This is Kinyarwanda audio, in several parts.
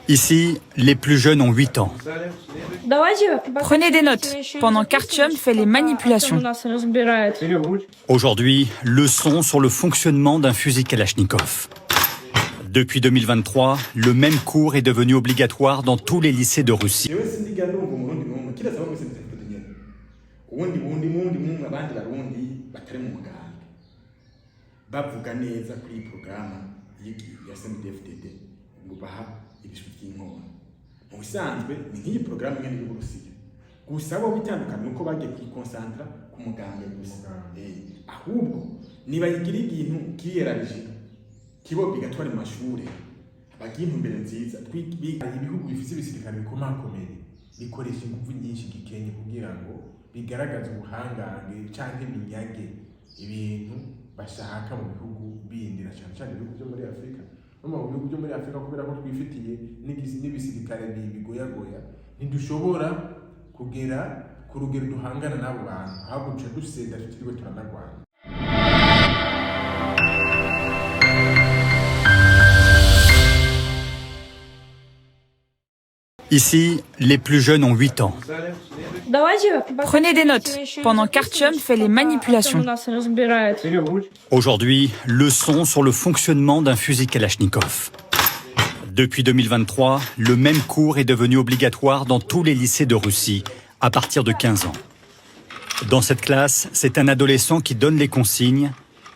Ici, les plus jeunes ont 8 ans. Prenez des notes, pendant qu'Artyom fait les manipulations. Aujourd'hui, leçon sur le fonctionnement d'un fusil Kalachnikov. Depuis 2023, le même cours est devenu obligatoire dans tous les lycées de Russie. bavuga neza kuri iyi porogaramu ya SNDFDD ngo baha ibiswi by'inkono mu bisanzwe ni nk'iyi porogaramu nyine y'Uburusiya gusa bo bitandukanye nuko bagiye kwikonsantra ku muganga gusa ahubwo nibayigira ikintu kiyerarije kibo bigatwara mu mashuri bagiye intumbero nziza twibiga ibihugu bifite ibisirikare bikomakomeye bikoresha ingufu nyinshi gikenye kugira ngo bigaragaze ubuhangange canke binyage ibintu bashaka mu bihugu bindira cyane ibihugu byo muri Afrika no mu bihugu byo muri Afrika kubera ko twifitiye n'ibisirikare bigoyagoya ntidushobora kugera ku rugero duhangana n'abo bantu ahubwo duca dusenda tutiriwe turanagwana. Ici, les plus jeunes ont 8 ans. Prenez des notes, pendant qu'Artyom fait les manipulations. Aujourd'hui, leçon sur le fonctionnement d'un fusil Kalachnikov. Depuis 2023, le même cours est devenu obligatoire dans tous les lycées de Russie, à partir de 15 ans. Dans cette classe, c'est un adolescent qui donne les consignes,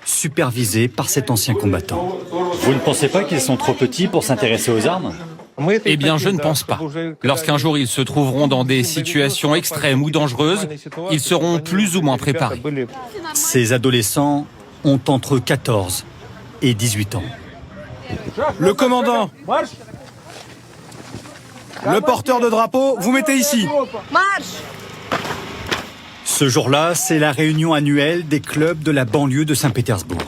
supervisé par cet ancien combattant. Vous ne pensez pas qu'ils sont trop petits pour s'intéresser aux armes ? Eh bien, je ne pense pas. Lorsqu'un jour ils se trouveront dans des situations extrêmes ou dangereuses, ils seront plus ou moins préparés. Ces adolescents ont entre 14 et 18 ans. Le commandant, le porteur de drapeau, vous mettez ici. Ce jour-là, c'est la réunion annuelle des clubs de la banlieue de Saint-Pétersbourg.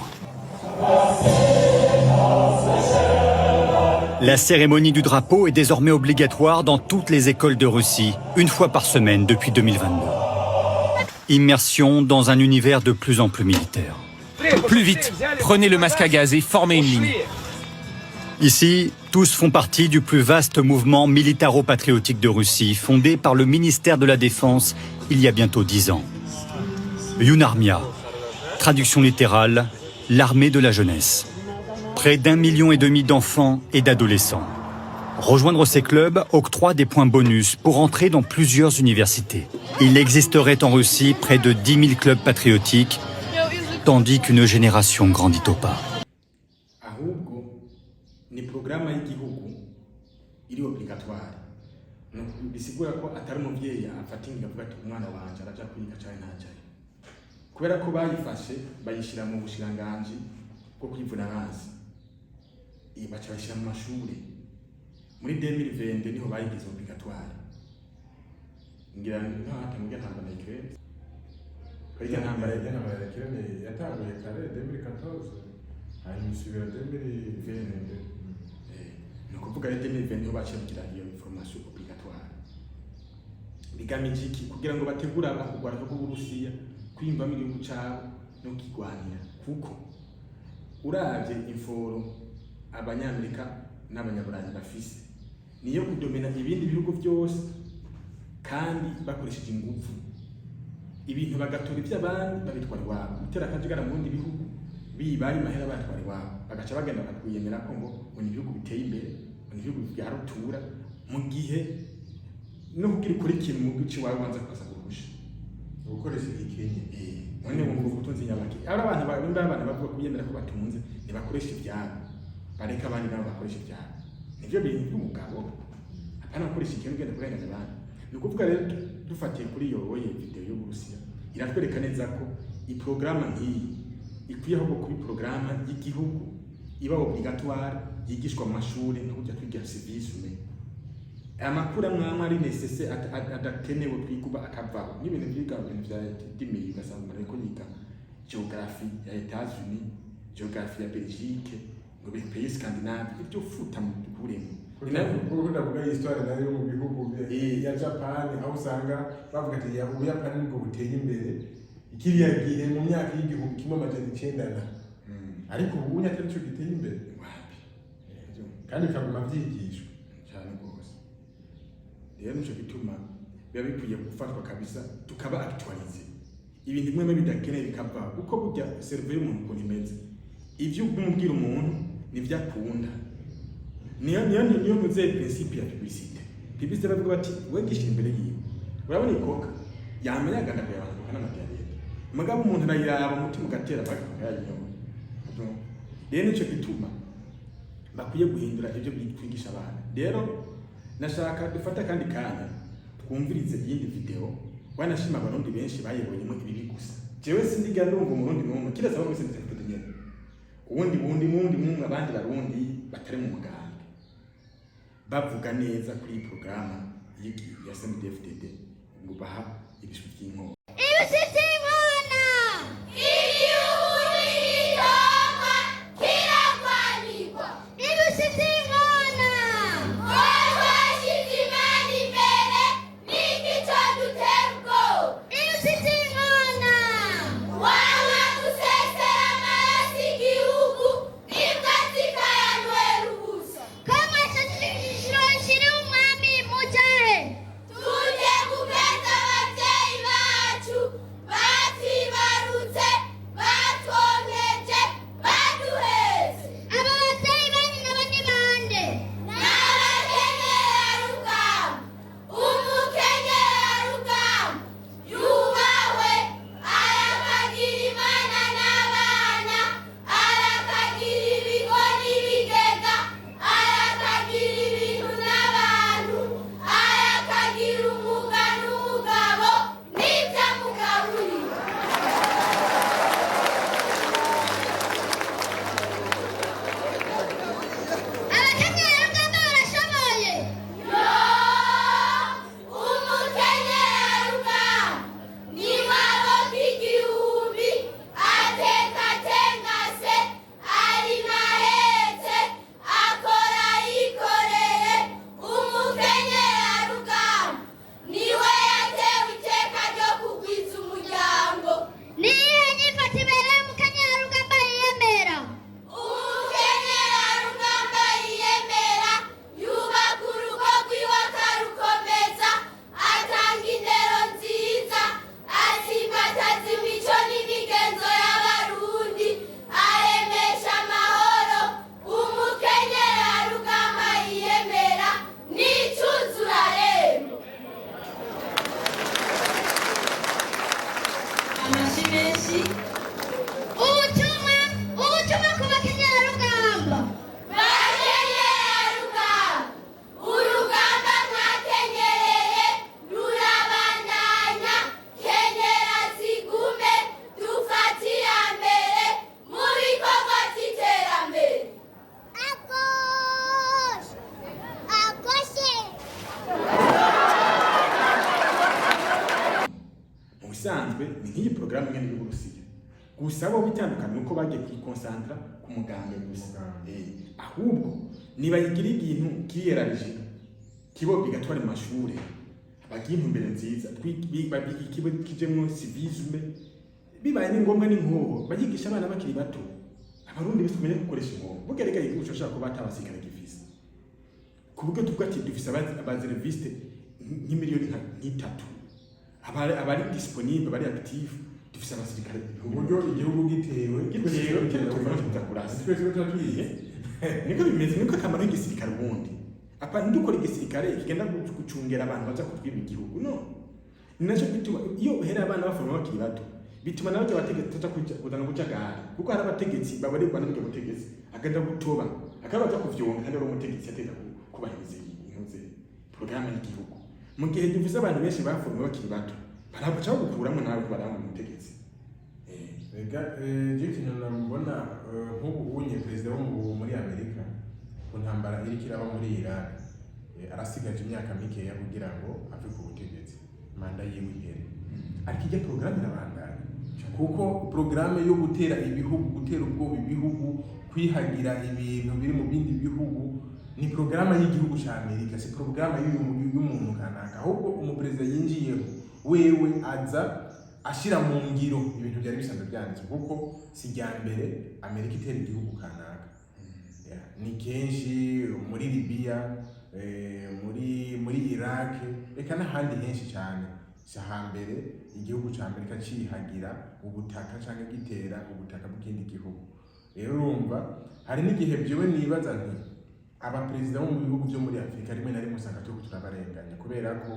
La cérémonie du drapeau est désormais obligatoire dans toutes les écoles de Russie, une fois par semaine depuis 2022. Immersion dans un univers de plus en plus militaire. Plus vite, prenez le masque à gaz et formez une ligne. Ici, tous font partie du plus vaste mouvement militaro-patriotique de Russie, fondé par le ministère de la Défense il y a bientôt 10 ans. Yunarmia, traduction littérale, l'armée de la jeunesse. Près d'1,5 million d'enfants et d'adolescents. Rejoindre ces clubs octroie des points bonus pour entrer dans plusieurs universités. Il existerait en Russie près de 10 000 clubs patriotiques, tandis qu'une génération grandit au pas. ahubwo ni porogaramu y'igihugu iri obligatoire bisigura ko atari umubyeyi afata ingingo avuga ati umwana wanje araja kwiga cyane ntajaye kubera ko bayifashe bayishyira mu bushiranganji bwo kwivuna abansi baca bashyira mu mashuri muri 2020 niho bayigize obligatoire ngira ntahata mu gatanga na ikirere kaya ntambara yatanguye kare 2014 hanyuma isubira 2020 ni ukuvuga rero 2020 niho baciye iyo information obligatoire bigamije iki kugira ngo bategure abahugurwa b'Uburusiya kwiyumvamo igihugu cyabo no kigwanira kuko uravye inforo abanyamerika n'abanyaburayi bafise niyo kudomena ibindi bihugu byose kandi bakoresheje ingufu ibintu bagatora iby'abandi babitwara iwabo gutera akajagara mu bindi bihugu bibaye mahera batwara iwabo bagaca bagenda bakuyemera ko ngo ni ibihugu biteye imbere ni ibihugu bya rutura mu gihe no kugira ukora ikintu mu gice wawe wanza kuza kurusha ukoresha igikenye none wumva ubutunzi nyabaki abantu bavuga kuyemera ko batunze ntibakoresha ibyabo bareka abandi nabo bakoresha ibyabo nivyo bintu by'umugabo apana gukoresha ikintu ugenda kurenganya abandi ni ukuvuga rero dufatiye kuri iyo video y'Uburusiya iratwereka neza ko i porogaramu nk'iyi ikwiye ahubwo kuba porogaramu y'igihugu iba obligatoire yigishwa mu mashuri no kujya twigira civisme amakuru amwe ari necessaire adakenewe kwiguba akavaho n'ibintu byiga ibintu vya dimi ugasanga ariko yiga geography ya Etats-Unis geography ya Belgique ngo pays Scandinave ibyo futa mu kuremo kuko ndavuga histoire nayo mu bihugu ya Japan aho usanga bavuga ati ya Ubuyapani nibwo buteye imbere ikiriya gihe mu myaka y'igihumbi kimwe amajana 9 ariko ubu nyakuri cyo giteye imbere kandi bikaguma byigishwa cyane rero nico gituma biba bikwiye gufatwa kabisa tukaba actualize ibintu bimwe bidakeneye bikava kuko burya cerveau y'umuntu ukuntu imeze ivyo umubwira umuntu nivyo akunda niyo muze principe ya publicité bavuga bati wegisha imbere yiwe urabona ikoka yamenya aganda ko yabantu kana madiyarete mugabo umuntu arayiraba umutima ugatera bakayanyoma rero nico gituma bakwiye guhindura ibyo bitwigisha abana rero nashaka dufata kandi kanya twumvirize iyindi video wanashima abarundi benshi bayibonyemo ibibi gusa jewe sindiga ndumva umurundi n'umwe kirasa bamwe sinzi mfite nyene ubundi abandi barundi batari mu muganga bavuga neza kuri programa ya SMDFDD ngo baha ibishu by'inko bisanzwe ni nk'iyi porogaramu nyene y'Uburusiya gusa bo bitandukanye nuko bagiye kwikonsantra ku muganga gusa ahubwo nibayigira ikintu kiyerarije kibo bigatwara mu mashure bagiye intumbero nziza ikibo kijemwo civisme bibaye ni ngombwa ni nkobo bayigisha abana bakiri bato abarundi bisumenye gukoresha inkobo bugereka igihugu cyo shaka kubata abasirikare gifise ku buryo tuvuga ati dufise abazereviste nk'imiliyoni nk'itatu abari disponible bari active dufise abasirikare uburyo igihugu gitewe twese tutatuye niko bimeze niko akamaro y'igisirikare ubundi apa ndukora igisirikare kigenda gucungera abantu baza kutwiba igihugu no ninacho bituma iyo uhera abana baforoma bakiri bato bituma nawe abategetsi kuzana gucagara kuko hari abategetsi babarirwa n'ubwo butegetsi agenda gutoba akabaza kuvyonga kandi ari umutegetsi ateka kubahiriza intuze programme y'igihugu mu gihe dufise abantu benshi baforoma bakiri bato barabaca gukuramo nawe baranga umutegetsi rega je nambona nk'ubu unye president wo muri Amerika ku ntambara iri kiraba muri Iran arasigaje imyaka mikeya kugira ngo ave ku butegetsi manda yiwe ihere ariko ijya programme n'abandanya kuko programme yo gutera ibihugu gutera ubwoba ibihugu kwihagira ibintu biri mu bindi bihugu ni programme y'igihugu cya Amerika si programme y'umuntu kanaka ahubwo umupresident yinjiyeho wewe aza ashira mu ngiro ibintu byari bisanzwe byanditse kuko si rya mbere Amerika itera igihugu kanaka ni kenshi muri Libya muri Iraq eka n'ahandi henshi cyane si hambere igihugu cya Amerika cihagira ubutaka cyangwa gitera ubutaka bw'ikindi gihugu. Rero urumva hari n'igihe byewe nibaza nti abaperezida bo mu bihugu byo muri Afrika rimwe na rimwe usanga cyo turabarenganya kubera ko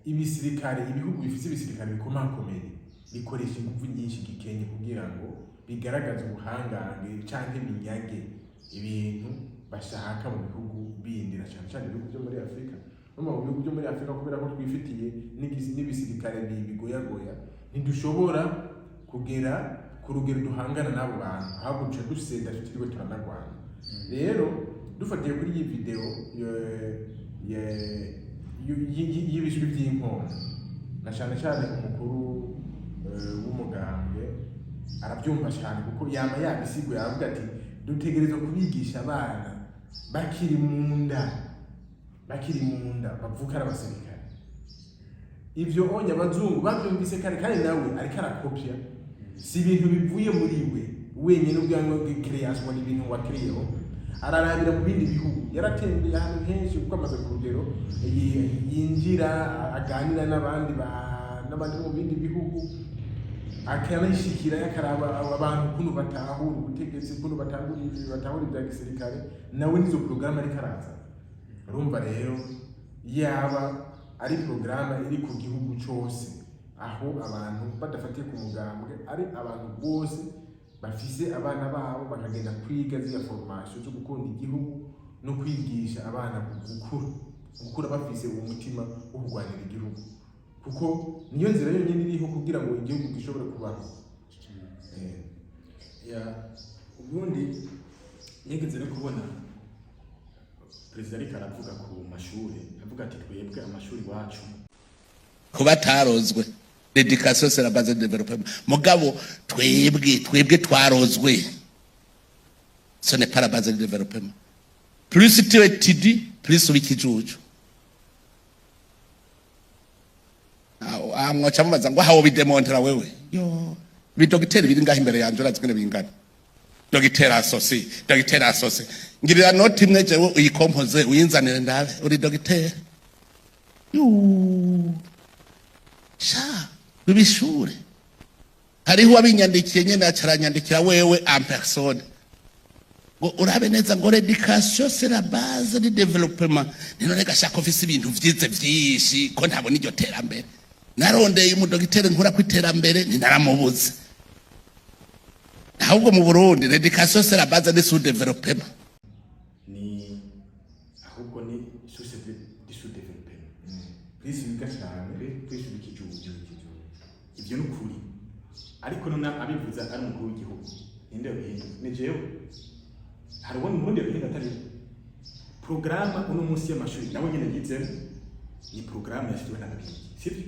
ibihugu bifite ibisirikare bikomakomeye bikoresha ingufu nyinshi gikenye kugira ngo bigaragaze ubuhangange cyangwa binyage ibintu bashaka mu bihugu bindira cyane ibihugu byo muri Afrika. No mu bihugu byo muri Afrika kubera ko twifitiye n'ibisirikare bigoyagoya ntidushobora kugera ku rugero duhangana n'abo bantu ahubwo duca dusenda tutiriwe turanagwana. Rero dufatiye kuri iyi video y'ibishwi by'inkono na cyane umukuru w'umugambwe arabyumva cyane kuko yama yabisiguye aravuga ati dutegereza kubigisha abana bakiri mu nda bavuka ari abasirikare. Ivyo onye abazungu babyumvise kare kandi nawe ariko arakopya si ibintu bivuye muri we wenyine ubwanwa bw'ikreation n'ibintu wakiriyeho ararabira mu bindi bihugu yaratembeye ahantu henshi kuko amaze ku rugero yinjira aganira n'abandi mu bindi bihugu akanishikira yakaraba abantu kuno batahura ubutegetsi kuno batahura ibya gisirikare nawe nizo programme ari karaza. Urumva rero yaba ari programme iri ku gihugu cyose aho abantu badafatiye ku mugambwe ari abantu bose bafise abana babo bakagenda kwiga zya formation zo gukunda igihugu no kwigisha abana gukura bafise umutima wo kurwanira igihugu kuko niyo nzira yonyine iriho kugira ngo igihugu gishobore kubaho. Ubundi nigeze no kubona perezida ariko aravuga ku mashuri avuga ati twebwe amashuri wacu kuba tarozwe l'éducation c'est la base de développement mugabo twebwe twarozwe ce n'est pas la base de développement. Plus tu étudies plus ubikijuju amwacha mubaza ngo hawo bidemontera wewe yo bidogiteri biri ngaho imbere yanje urazikene bingana dogiteri asose ngirira noti imwe jewe uyikompoze uyinzanire ndabe uri dogiteri sha bibishure hariho abinyandikiye nyene acaranyandikira wewe en personne ngo urabe neza ngo l'éducation c'est la base du développement none gashaka ofisi ibintu vyize vyinshi ko ntabona iryo terambere narondeye umudogiteri nkura kwiterambere ninaramubuze ahubwo mu Burundi l'éducation c'est la base du sous-développement ni ahubwo ni société du sous-développement kwisiga cyane kwisiga ikijuju ibyo n'ukuri ariko nona abivuza ari umukuru w'igihugu ninde ni jewe hari ubundi murundi rero atari programme uno munsi y'amashuri nawe nyine yizemo ni programme yashizwe n'ababiri sivyo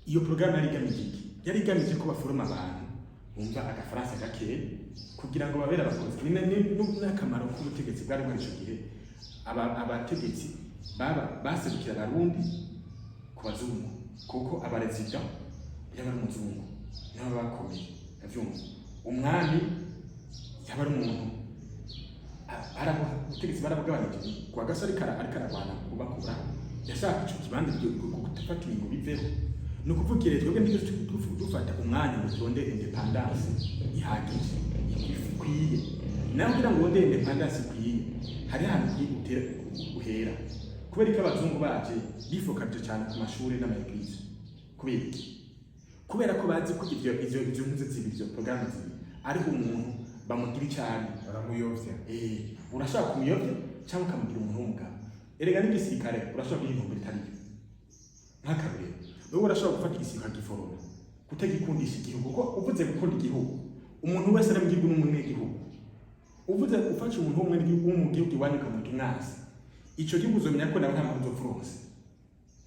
iyo programme yari igamije ko baforoma abantu bumva agafaransa gake kugira ngo babere abakozi n'akamaro k'ubutegetsi bwari muri ico gihe abategetsi baserukira abarundi ku bazungu kuko abarezida yabari umuzungu nabo bakomeye avyumva umwami yabari umuntu ubutegetsi barabugabanyije kwa gasore ararwana kubakura yashaka ico kibanza gufata ibintu biveho no kuvugira twebwe ntizo dufata umwanya ngo turonde independence ihagije ikwiye naho kugira ngo wonde independence ikwiye hari hantu uhera kubera ko abazungu baje bifokaje cyane ku mashuri n'amayigize kubera ko bazi ko izo ntuze zibyo programme zibi ariko umuntu bamugira cyane baramuyovya urashaka kumuyovya cyangwa ukamugira umuntu w'umugabo erega n'igisirikare urashaka kuyintumbira itari nk'akabere wewe urashaka gufata igisirikare giforoma kutagikundisha igihugu ko uvuze gukunda igihugu umuntu wese ari mu gihugu n'umwe igihugu uvuze ufasha umuntu w'umwe mu gihugu iwanyu ukamuta umwasi ico gihugu uzomenya ko nawe nta muntu uzofurose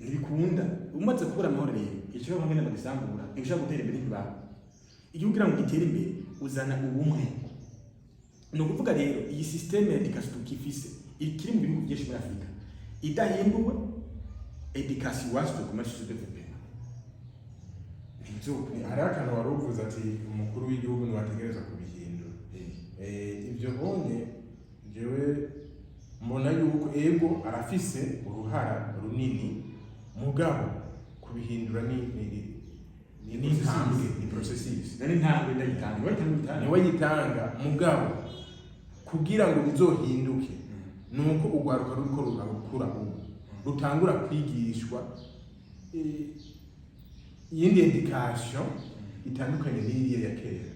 ntibikunda umaze kubura amahoro rero ico hamwe n'abagisambura ibishaka gutera imbere ntibaba igihugu kugira ngo gitere imbere uzana ubumwe no kuvuga rero iyi systeme ya education tukifise ikiri mu bihugu byinshi muri Afrika idahinduwe education wacu tukomeje tudeveloper hari akantu wari uvuze ati umukuru w'igihugu ntiwategereza kubihindura ibyo bonye jewe mbona yuko ego arafise uruhara runini mugabo kubihindura ni intambwe ni processes nani intambwe ndayitanga niwe yitanga mugabo kugira ngo bizohinduke nuko ugwaruka ruriko rugakura ubu rutangura kwigishwa iyindi education itandukanye n'iriya ya kera.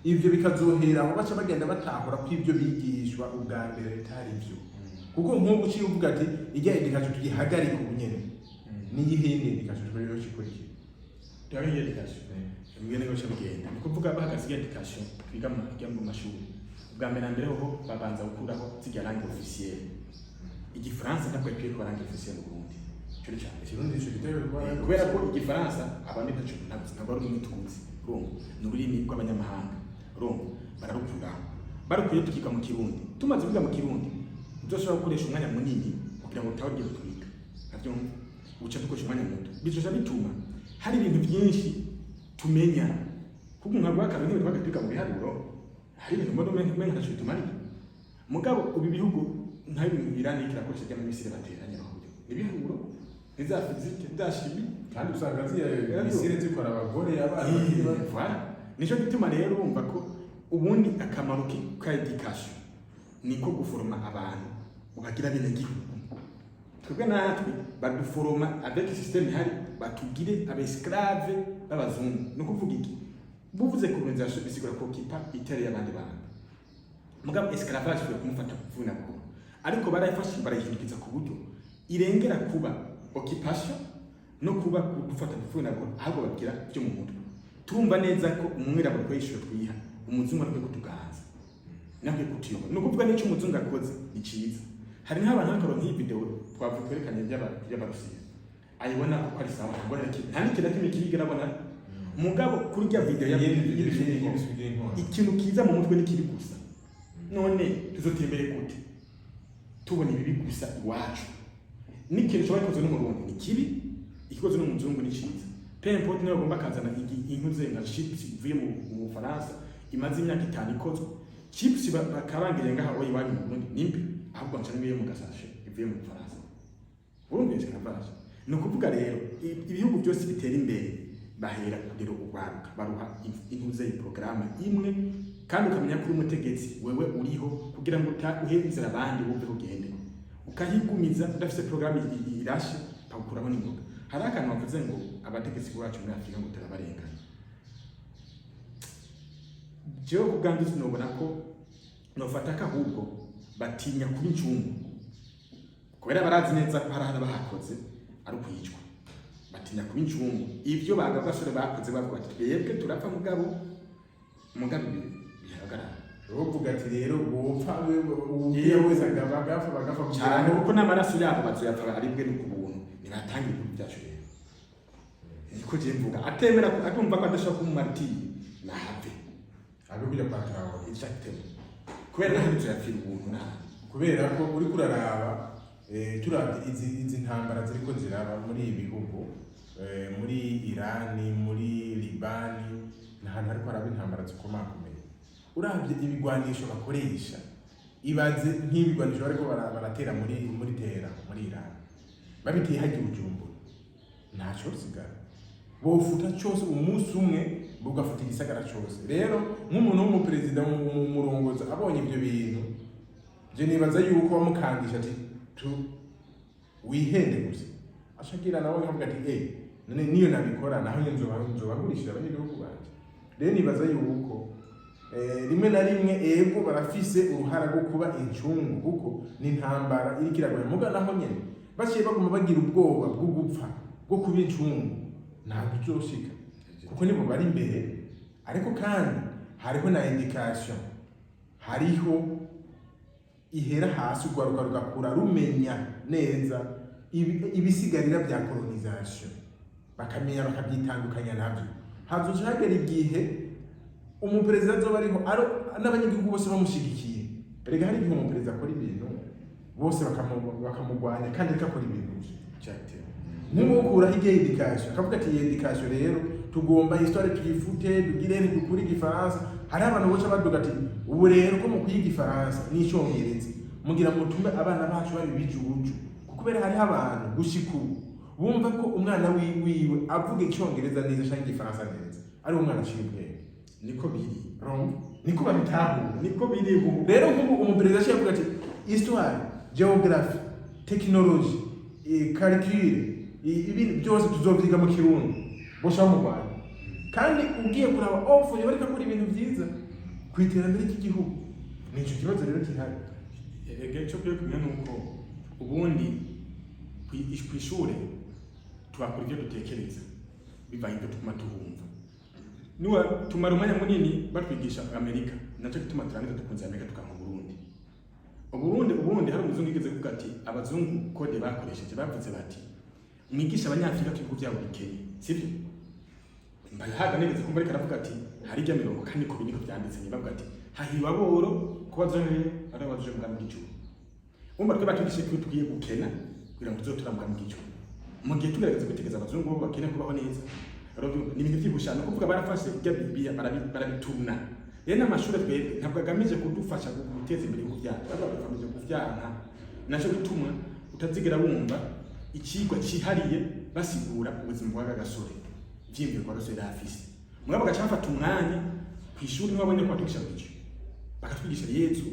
Ivyo bikazohera aho baca bagenda batahura ko ivyo bigishwa ubwa mbere bitari ivyo, kuko nk'ubu uciye uvuga ati ijya education tugihagarika ubunyene n'iyihindi education rero kikurikira Dawe education mwene go cyabigenda ni kuvuga bahagaze education twiga mu mashuri ubwa mbere ho babanza gukuraho zijya langue officielle. Igifaransa ntabwo kwiye ko langue officielle mu Burundi cyo cyane ikirundi cyo gitero kubera ko igifaransa abandi ntabwo ari umutuzi rongo n'ururimi rw'abanyamahanga rongo bararukuye tukiga mu Kirundi. Tumaze kwiga mu Kirundi uzoshobora gukoresha umwanya munini kugira ngo utawugiye kutwiga nabyo uca dukoresha umwanya muto bizoja bituma hari ibintu byinshi tumenya kuko nkabwa kabiri twakatwiga mu biharuro hari ibintu mbona umenye ntacho bitumari mugabo ubi bihugu nta ibintu Irani kirakoresha cyangwa Misiri bateranya ahubwo ibiharuro ndashimi kandi usanga Misiri zikora abagore abana voilà nico gituma rero urumva ko ubundi akamaro ka education niko guforoma abantu ukagira bene gihugu. Twebwe natwe baduforoma avec système hari batugire abesclave b'abazungu no kuvuga iki buvuze colonisation bisigura ko kipa itari y'abandi bantu mugabo esclavage yo kumufata kuvuna ko ariko barayifashe barayihindukiza ku buryo irengera kuba occupation no kuba gufata kuvuna ko ahubwo bagira byo mu mutwe. Turumva neza ko umwirabura kwishura twiha umuzungu ariko kutuganza nakwe kutiyo no kuvuga n'icyo umuzungu akoze ni cyiza. Hari nk'abantu bakora nk'iyi video twavukwerekanye by'abarusiya ayibona ko ari sawa ngo nta kintu kimwe kibigera abona mugabo kuri ya video ikintu kiza mu mutwe n'ikiri gusa none tuzotembere gute tubona ibi gusa iwacu n'ikintu cyo bakoze no mu Burundi ni kibi ikoze no mu muzungu ni cyiza pempo niyo bagomba kazana intuze nka chips ivuye mu Faransa imaze imyaka 5 ikozwe chips bakarangire ngaho iwanyu mu Burundi nimbi ahubwo ncanwe mu gasashe ivuye mu Faransa Burundi esclavage. No kuvuga rero ibihugu byose bitera imbere bahera kugero ugwaruka baruha intuze y'programe imwe kandi ukamenya kuri umutegetsi wewe uriho kugira ngo uhezera abandi wumve ugende ukahigumiza udafite programe irashe pakuraho n'ingoga. Hari akantu bavuze ngo abategetsi bacu muri Afrika ngo turabarenganya. Cyo kuganda sinobona ko nofata kahubwo batinya kuri ncungu kubera barazi neza ko harahana bahakoze ari kwicwa batinya kuba incungu ivyo bagabasore bakoze bavuga ati twebwe turapfa mugabo bihagarara uvuga ati rero wopfa ugiye wese bagafa cyane kuko n'amaraso yabo bazoyapfa aribwe no kubuntu nibatangira ibintu byacu rero niko je mvuga atemera ko atumva ko adashaka kumumarti nahave abe kujya kwatawa exactement kubera hari tuyapfira ubuntu na kubera ko uri kuraraba turabye izi ntambara ziriko ziraba muri ibihugu muri Irani muri Libani n'ahantu ariko araba intambara zikomakomeye urabye ibigwanisho bakoresha ibaze nk'ibigwanisho bariko baratera muri Tera muri Irani babitiye hagiye Bujumbura ntaco sigara bofuta cyose umunsi umwe bugafuta igisagara cyose. Rero nk'umuntu w'umuperezida mu murongoza abonye ibyo bintu je nibaza yuko bamukangisha ati wihende gusa ashagira nawe nkavuga ati none niyo nabikora naho nzobagurishira abanyagihugu banje. Rero nibaza yuko rimwe na rimwe ego barafise uruhara rwo kuba incungu kuko ni ntambara iri kiragwa muga naho nyene baciye baguma bagira ubwoba bwo gupfa bwo kuba incungu ntabwo uzoshika kuko nibo bari imbere. Ariko kandi hariho na indication hariho ihera hasi ugwaruka rugakura rumenya neza ibisigarira bya colonisation bakamenya bakabyitandukanya nabyo. Hazoshagera igihe umuperezida azoba ariho n'abanyagihugu bose bamushigikiye. Erega hari igihe umuperezida akora ibintu bose bakamugwanya kandi akakora ibintu nk'umukuraho igihe education akavuga ati iyi education rero tugomba histoire tuyifute dugire dukuri igifaransa. Hari abantu bose baduga ati ubu rero ko mu kwiga igifaransa n'icyongereza mugira mutume abana bacu bari bijuju kuko bere hariho abantu gushika ubu bumva ko umwana wiwe avuga icyongereza neza cyangwa igifaransa neza ari umwana aciye ubwenge. Niko biri. Niko babitahura. Niko biri ubu. Rero nk'ubu umuperezida aciye avuga ati histoire, géographie, technologie, calcul, ibintu byose tuzovyiga mu Kirundi bosha mu Rwanda. Kandi ugiye kuraba ofo yoreka kuri ibintu byiza ku iterambere ry'igihugu. Nico kibazo rero kihari. Cyo kwiye kumenya nuko ubundi kw'ishure twakora ibyo dutekereza bivaye ibyo tuguma tuhumva. Niwa tumara umwanya munini batwigisha Amerika, nacyo gituma turangiza dukunze Amerika tukanka Uburundi hari umuzungu igeze kuvuga ati abazungu kode bakoresheje bavuze bati mwigisha abanyafrika ku bihugu byabo bikeye, sivyo? Mbayahaga nigeze kumva ariko aravuga ati hari ibya 40 ko biniko byanditse nibavuga ati hahiwa boro ko bazonere ari abazuje mu bw'igihugu. Umva twe batugishe ko tugiye gukena kugira ngo tuzotura mu bw'igihugu. Mu gihe tugerageza gutegeza abazungu bo bakene kubaho neza. Ni ibintu by'ubushano kuvuga barafashe ibya bibiya barabituna. Rero amashuri twebwe ntabwo agamije kudufasha guteza imbere ibihugu byacu, ahubwo agamije kuvyanka. Naco bituma utazigera wumva ikigwa cihariye basigura ubuzima bwa gasore. Vyimvye kwa gasore afise. Mugabo gacha bafata umwanya kwishuri n'abonye ko batugisha bico. Bakatwigisha Yesu.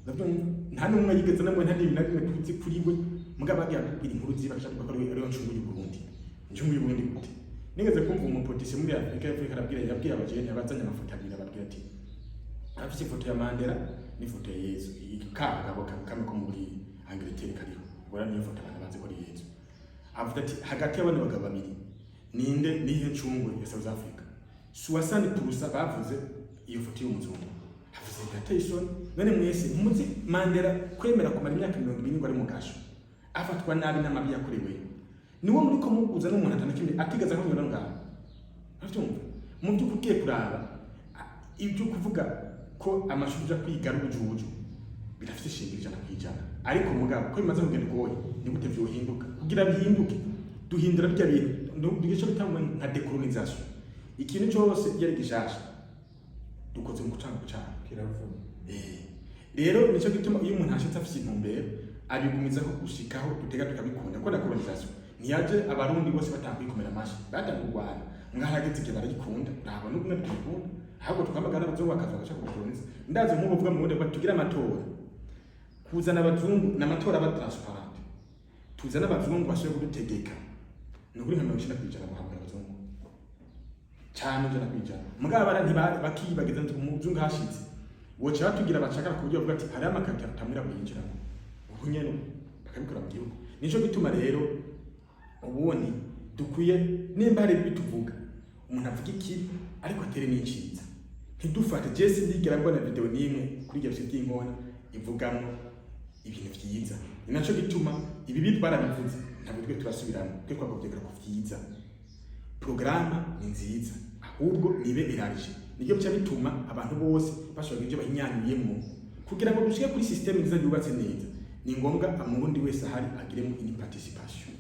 Nabyo nta numwe yigeze namwe nta n'ibintu bimwe tuzi kuri we. Mugabo agiye kubwira inkuru ziba gashaka ko ari ncungu y'u Burundi. Ncungu y'u Burundi gute? Nigeze kumva umupolisi muri Afrika arabwira yabwiye abajene abazanya amafoto abira ababwira ati afite ifoto ya Mandela n'ifoto ya Yesu ikagabo kamwe ko muri Angleterre kariho bora niyo foto abantu bazi ko ari Yesu. Avuga ati hagati y'abana bagabo babiri ninde nihe ncungu ya South Africa. Suwasani turusa bavuze iyo foto y'umuzungu. Avuze Tyson none mwese muzi Mandela kwemera kumara imyaka 20 ngo ari mu gasho. Afatwa nabi n'amabi yakorewe. Niwo muri ko muguza n'umuntu atanakimwe atigaza ko nyora ngaho. Avyumva mu byo kugiye kuraba ibyo kuvuga ko amashuri ya kwiga rujuju birafite shingiro ijana ariko mugabo ko bimaze kugenda goye ni gute byohinduka kugira bihinduke duhindura bya bintu dugisha bitangwa nka decolonisation ikintu cyose yari gishasha dukoze mu gucanga kiravuga rero nico gituma iyo umuntu ashitse afite intumbero abigumiza ko gushikaho dutega tukabikunda ko na colonisation niyaje abarundi bose batambikomera amashi batangurwana mwahageze ke barayikunda ntabwo n'ubwo tukunda ahubwo tukamagana abazungu bakaza bashaka kukoloniza ndazi nk'ubu vuga mu wundi batugira amatora kuzana abazungu n'amatora aba transparent tuzana abazungu bashaka kudutegeka n'ukuri nka 90% guhabwa abazungu cyane ujana kwijana mugabo bara ntibakibageza umuzungu hashitse woca batugira bashaka ku buryo bwa ati hari amakati atamira kuyinjira ubu nyene bakabikora mu gihugu nico bituma rero ubundi dukwiye nimba hari bituvuga umuntu avuga iki ariko atere n'inciza ntidufate Jesse ndigera mbona video nimwe kuri ibyo by'inkona ivugamo ibintu byiza ni naco gituma ibi bitwara bivuze ntabwo twe turasubiramo twe twagobyegera ku byiza programa ni nziza ahubwo nibe irarije nibyo bya bituma abantu bose bashobora ibyo bahinyanyuyemo kugira ngo dushike kuri system nziza yubatse neza ni ngombwa amurundi wese ahari agiremo ini participation